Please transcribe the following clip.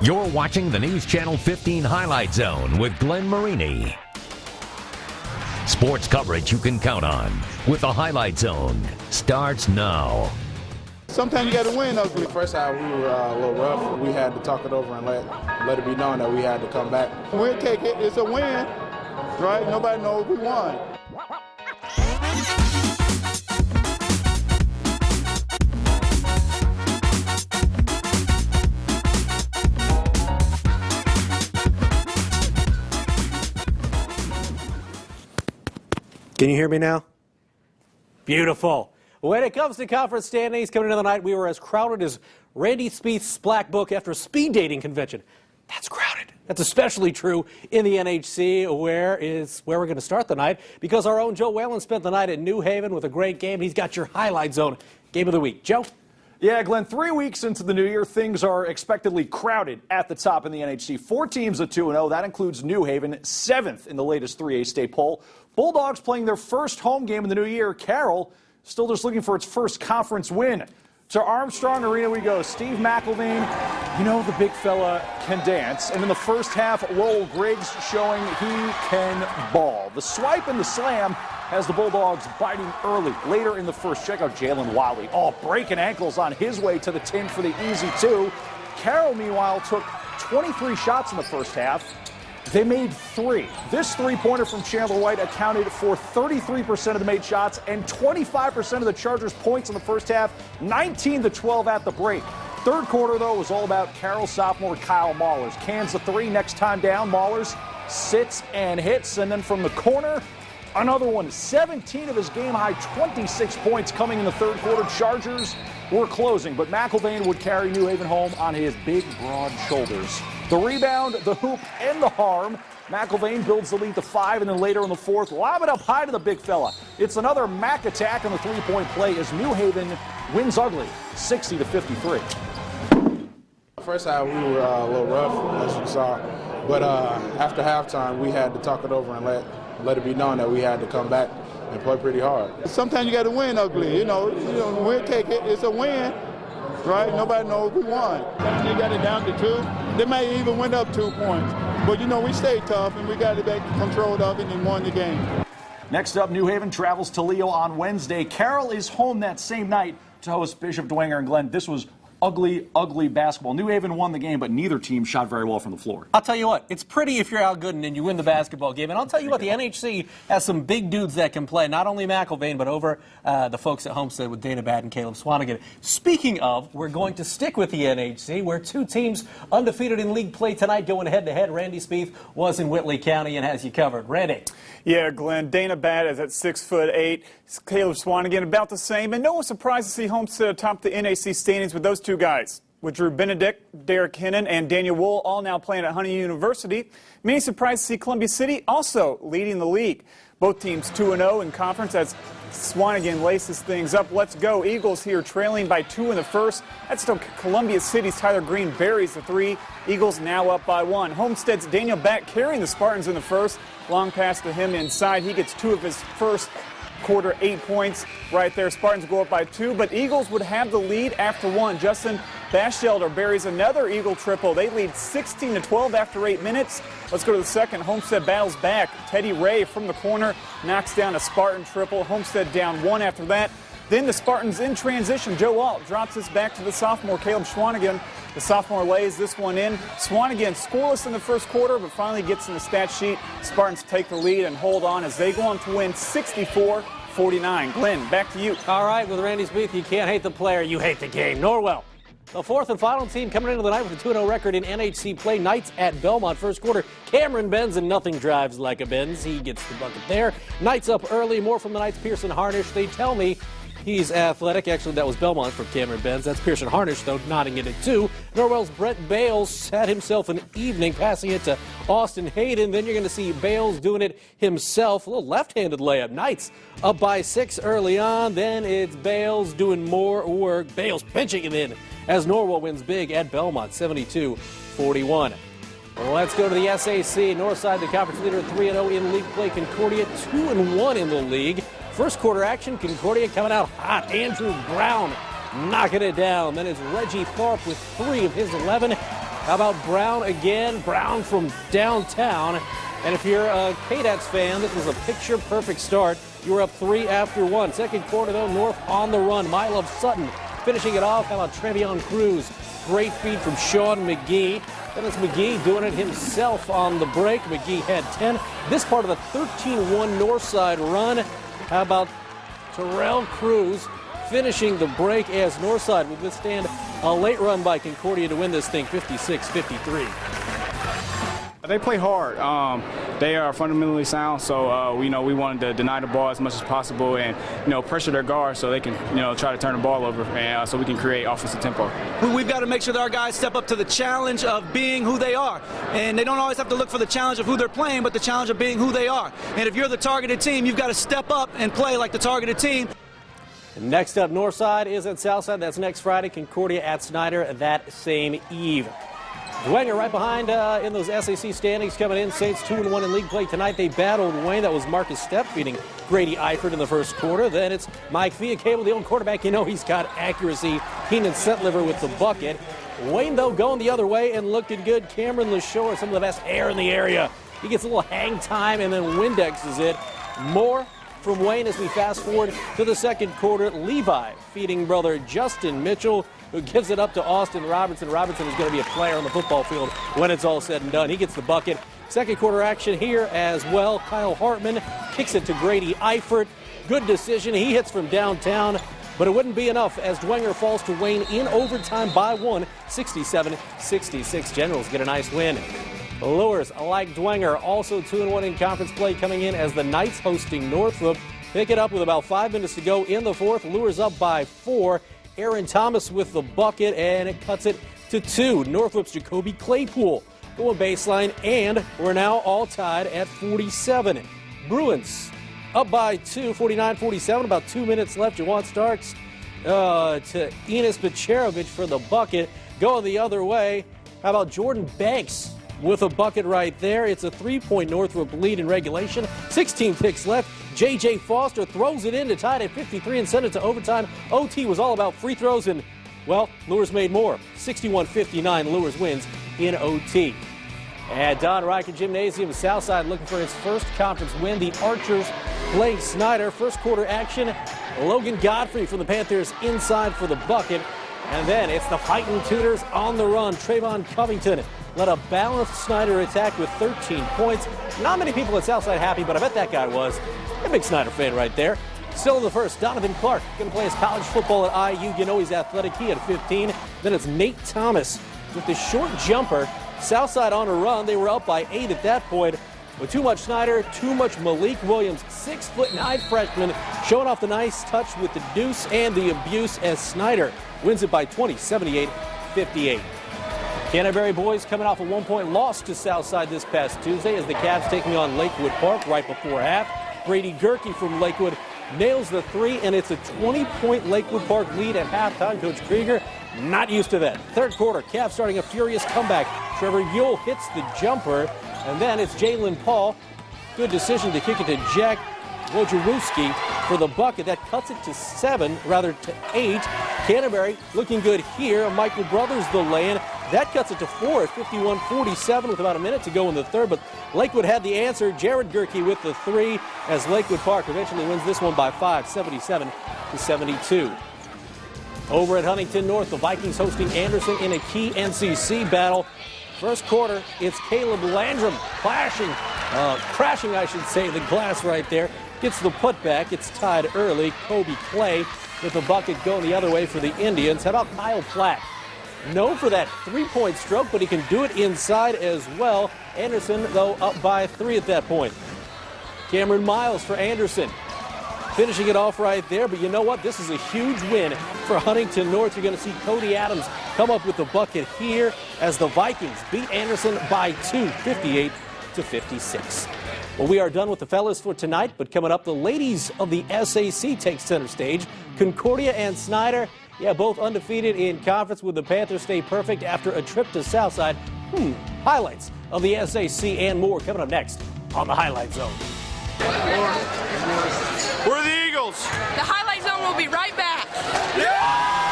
You're watching the News Channel 15 Highlight Zone with Glenn Marini. Sports coverage you can count on with the Highlight Zone starts now. Sometimes you got to win ugly. First half we were a little rough. We had to talk it over and let it be known that we had to come back. We'll take it. It's a win, right? Nobody knows we won. Can you hear me now? Beautiful. When it comes to conference standings coming into the night, we were as crowded as Randy Spieth's black book after a speed dating convention. That's crowded. That's especially true in the NHC, where we're going to start the night, because our own Joe Whalen spent the night at New Haven with a great game. He's got your Highlight Zone game of the week. Joe? Yeah, Glenn, 3 weeks into the new year, things are expectedly crowded at the top in the NHC. 4 teams at 2-0. That includes New Haven, 7th in the latest 3A state poll. Bulldogs playing their first home game in the new year. Carroll still just looking for its first conference win. To Armstrong Arena we go. Steve McElvain, you know the big fella can dance. And in the first half, Lowell Griggs showing he can ball. The swipe and the slam has the Bulldogs biting early. Later in the first, check out Jalen Wiley. Oh, breaking ankles on his way to the tin for the easy 2. Carroll, meanwhile, took 23 shots in the first half. They made 3. This three-pointer from Chandler White accounted for 33% of the made shots and 25% of the Chargers' points in the first half, 19-12 at the break. Third quarter, though, was all about Carroll sophomore Kyle Mahlers. Cans the 3 next time down. Mahlers sits and hits, and then from the corner, another one. 17 of his game-high 26 points coming in the third quarter. Chargers were closing, but McElvain would carry New Haven home on his big, broad shoulders. The rebound, the hoop, and the harm. McElvain builds the lead to 5, and then later in the fourth, lob it up high to the big fella. It's another Mac attack on the three-point play as New Haven wins ugly, 60-53. First half we were a little rough, as you saw, but after halftime we had to talk it over and let it be known that we had to come back and play pretty hard. Sometimes you got to win ugly. You know, we'll take it. It's a win, right? Nobody knows we won. They got it down to 2. They may even went up 2 points. But, you know, we stayed tough, and we got it back controlled of it and won the game. Next up, New Haven travels to Leo on Wednesday. Carroll is home that same night to host Bishop Dwenger and Glenn. This was ugly, ugly basketball. New Haven won the game, but neither team shot very well from the floor. I'll tell you what, it's pretty if you're Al Gooden and you win the basketball game. And I'll tell you what, the NHC has some big dudes that can play, not only McElvain, but over the folks at Homestead with Dana Batt and Caleb Swanigan. Speaking of, we're going to stick with the NHC, where 2 teams undefeated in league play tonight going head-to-head. Randy Spieth was in Whitley County and has you covered. Randy. Yeah, Glenn, Dana Batt is at 6'8". Caleb Swanigan about the same. And no surprise to see Homestead atop the NAC standings with those 2 guys. With Drew Benedict, Derek Hennon, and Daniel Wool all now playing at Huntington University. Many surprised to see Columbia City also leading the league. Both teams 2-0 in conference as Swanigan laces things up. Let's go. Eagles here trailing by 2 in the first. That's still Columbia City's Tyler Green buries the 3. Eagles now up by 1. Homestead's Daniel Batt carrying the Spartans in the first. Long pass to him inside. He gets 2 of his first quarter 8 points right there. Spartans go up by 2, but Eagles would have the lead after 1. Justin Batchelder buries another Eagle triple. They lead 16-12 after 8 minutes. Let's go to the second. Homestead battles back. Teddy Ray from the corner knocks down a Spartan triple. Homestead down 1 after that. Then the Spartans in transition. Joe Alt drops this back to the sophomore Caleb Swanigan. The sophomore lays this one in. Swanigan scoreless in the first quarter, but finally gets in the stat sheet. Spartans take the lead and hold on as they go on to win 64-49. Glenn, back to you. All right, with Randy Spieth, you can't hate the player, you hate the game. Norwell, the 4th and final team coming into the night with a 2-0 record in NHC play. Knights at Bellmont first quarter. Cameron Benz, and nothing drives like a Benz. He gets the bucket there. Knights up early. More from the Knights. Pearson Harnish. They tell me he's athletic. Actually, that was Bellmont for Cameron Benz. That's Pearson Harnish, though, nodding it at 2. Norwell's Brett Bales had himself an evening, passing it to Austin Hayden. Then you're going to see Bales doing it himself. A little left-handed layup. Knights up by 6 early on. Then it's Bales doing more work. Bales pinching it in as Norwell wins big at Bellmont, 72-41. Let's go to the SAC. Northside, the conference leader, 3-0 in league play. Concordia, 2-1 in the league. First quarter action, Concordia coming out hot. Andrew Brown knocking it down. Then it's Reggie Tharp with 3 of his 11. How about Brown again? Brown from downtown. And if you're a Cadets fan, this was a picture-perfect start. You were up 3 after 1. Second quarter, though, North on the run. My Love Sutton finishing it off. How about Trevion Cruz? Great feed from Sean McGee. Then it's McGee doing it himself on the break. McGee had 10. This part of the 13-1 Northside run. How about Terrell Cruz finishing the break as Northside would withstand a late run by Concordia to win this thing 56-53. They play hard. They are fundamentally sound, so we wanted to deny the ball as much as possible and pressure their guards so they can try to turn the ball over and so we can create offensive tempo. We've got to make sure that our guys step up to the challenge of being who they are, and they don't always have to look for the challenge of who they're playing, but the challenge of being who they are. And if you're the targeted team, you've got to step up and play like the targeted team. Next up, Northside is at Southside. That's next Friday. Concordia at SNIDER that same eve. Dwenger right behind in those SAC standings coming in. Saints 2-1 in league play tonight. They battled Wayne. That was Marcus Stepp feeding Grady Eifert in the first quarter. Then it's Mike Fiacable, the old quarterback. He's got accuracy. Keenan Sentliver with the bucket. Wayne, though, going the other way and looking good. Cameron LaShore, some of the best air in the area. He gets a little hang time and then Windexes it. More from Wayne as we fast forward to the second quarter. Levi feeding brother Justin Mitchell, who gives it up to Austin Robertson. Robertson is going to be a player on the football field when it's all said and done. He gets the bucket. Second quarter action here as well. Kyle Hartman kicks it to Grady Eifert. Good decision. He hits from downtown, but it wouldn't be enough as Dwenger falls to Wayne in overtime by 1, 67-66. Generals get a nice win. Lures, like Dwenger, also 2-1 in conference play coming in as the Knights hosting Northrop. Pick it up with about 5 minutes to go in the fourth. Lures up by 4. Aaron Thomas with the bucket, and it cuts it to 2. Northrop's Jacoby Claypool going baseline, and we're now all tied at 47. Bruins up by 2, 49-47, about 2 minutes left. Jawan Starks to Enos Bacherovic for the bucket. Going the other way, how about Jordan Banks with a bucket right there? It's a 3-point Northrop lead in regulation. 16 ticks left. J.J. Foster throws it in to tie it at 53 and send it to overtime. OT was all about free throws, and, well, Lures made more. 61-59, Lures wins in OT. At Don Riker Gymnasium, Southside looking for its first conference win. The Archers playing SNIDER. First quarter action. Logan Godfrey from the Panthers inside for the bucket. And then it's the Fighting Tutors on the run. Trayvon Covington led a balanced SNIDER attack with 13 points. Not many people at Southside happy, but I bet that guy was. A big SNIDER fan right there. Still in the first, Donovan Clark going to play his college football at IU. He's athletic. He had 15. Then it's Nate Thomas with the short jumper. Southside on a run. They were up by 8 at that point. With too much SNIDER, too much Malik Williams, 6'9" freshman, showing off the nice touch with the deuce and the abuse as SNIDER wins it by 20, 78-58. Canterbury boys coming off a 1-point loss to Southside this past Tuesday as the Cavs taking on Lakewood Park right before half. Brady Gerke from Lakewood nails the 3, and it's a 20-point Lakewood Park lead at halftime. Coach Krieger not used to that. Third quarter, Cavs starting a furious comeback. Trevor Yule hits the jumper, and then it's Jalen Paul. Good decision to kick it to Jack Wojciechowski for the bucket. That cuts it to 7, rather to 8. Canterbury looking good here. Michael Brothers the lay-in. That cuts it to 4 at 51-47 with about a minute to go in the third. But Lakewood had the answer. Jared Gerke with the 3 as Lakewood Park eventually wins this one by 5, 77-72. Over at Huntington North, the Vikings hosting Anderson in a key NCC battle. First quarter, it's Caleb Landrum crashing, I should say, the glass right there. Gets the putback. It's tied early. Kobe Clay with the bucket going the other way for the Indians. How about Kyle Platt? Known for that 3-point stroke, but he can do it inside as well. Anderson, though, up by 3 at that point. Cameron Miles for Anderson. Finishing it off right there, but you know what? This is a huge win for Huntington North. You're going to see Cody Adams come up with the bucket here as the Vikings beat Anderson by 2, 58-56. Well, we are done with the fellas for tonight, but coming up, the ladies of the SAC take center stage. Concordia and SNIDER, both undefeated in conference. With the Panthers stay perfect after a trip to Southside. Highlights of the SAC and more coming up next on the Highlight Zone. We're the Eagles. The Highlight Zone will be right back. Yeah!